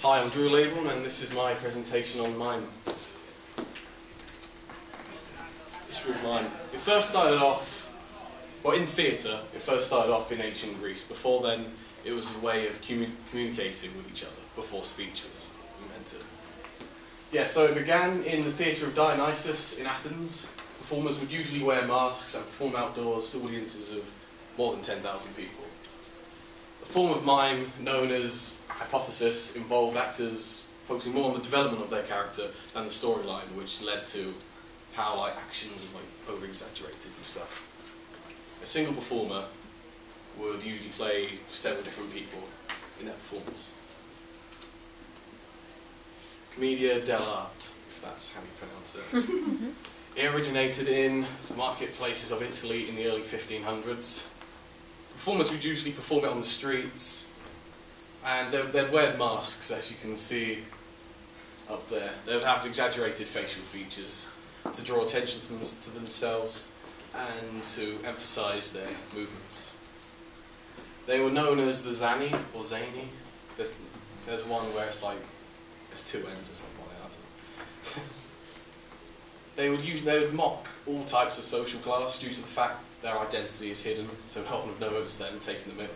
Hi, I'm Drew Laban, and this is my presentation on Mime. History of Mime. It first started off, well, in theatre, it first started off in ancient Greece. Before then, it was a way of communicating with each other, before speech was invented. Yeah, so it began in the theatre of Dionysus in Athens. Performers would usually wear masks and perform outdoors to audiences of more than 10,000 people. A form of mime known as hypothesis involved actors focusing more on the development of their character than the storyline, which led to how actions were over-exaggerated and stuff. A single performer would usually play several different people in their performance. Commedia dell'arte, if that's how you pronounce it. It originated in the marketplaces of Italy in the early 1500s. Performers would usually perform it on the streets, and they'd wear masks, as you can see up there. They would have exaggerated facial features to draw attention to themselves and to emphasize their movements. They were known as the Zani, or Zany. There's one where it's like, there's two ends or something like that. They would mock all types of social class due to the fact their identity is hidden, so no one would know it was them taking the milk.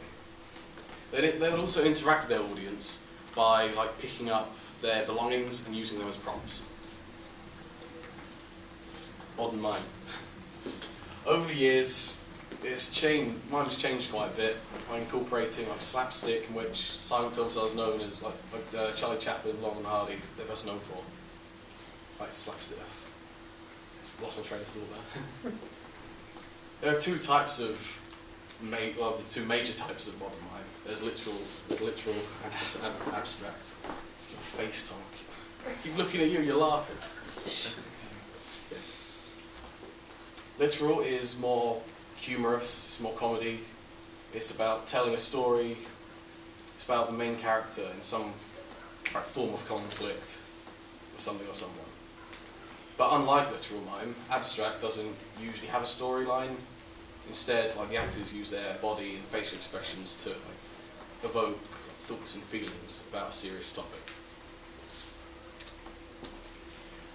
They would also interact with their audience by picking up their belongings and using them as props. Modern mime. Over the years, mime's changed quite a bit by incorporating slapstick, in which silent film stars known as Charlie Chaplin, Laurel and Hardy, they're best known for. Slapstick. Lost my train of thought there. There are two types of, the two major types of modern mime. There's literal and abstract. It's your face, Tom. Keep looking at you, you're laughing. Yeah. Literal is more humorous, it's more comedy. It's about telling a story. It's about the main character in some form of conflict with something or someone. But unlike literal mime, abstract doesn't usually have a storyline. Instead, the actors use their body and facial expressions to evoke thoughts and feelings about a serious topic.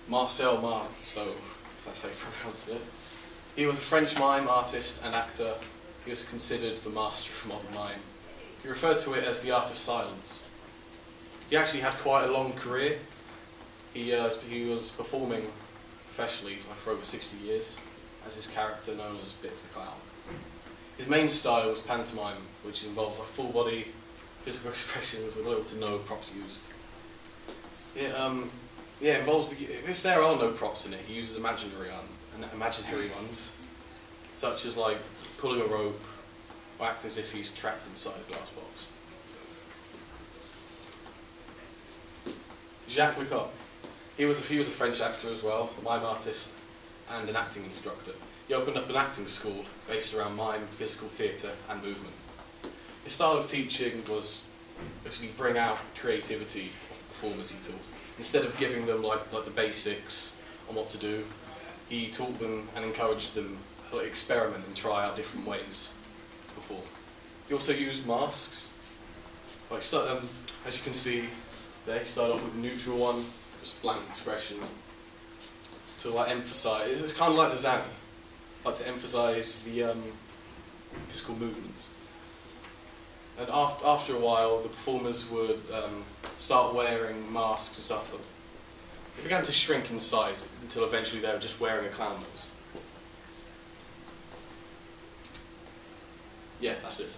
Marcel Marceau, if that's how you pronounce it. He was a French mime artist and actor. He was considered the master of modern mime. He referred to it as the art of silence. He actually had quite a long career. He was performing professionally for over 60 years as his character known as Bit the Clown. His main style was pantomime, which involves full body physical expressions with little to no props used. It involves if there are no props in it, he uses imaginary ones, such as pulling a rope or acting as if he's trapped inside a glass box. Jacques Lecoq. He was a French actor as well, a mime artist and an acting instructor. He opened up an acting school based around mime, physical theatre and movement. His style of teaching was actually bring out creativity of the performers he taught. Instead of giving them the basics on what to do, he taught them and encouraged them to experiment and try out different ways to perform. He also used masks. As you can see there, he started off with a neutral one, just blank expression, to emphasise. It was kind of like the Zany, to emphasise the physical movements. And after a while, the performers would start wearing masks and stuff. It began to shrink in size until eventually they were just wearing a clown nose. Yeah, that's it.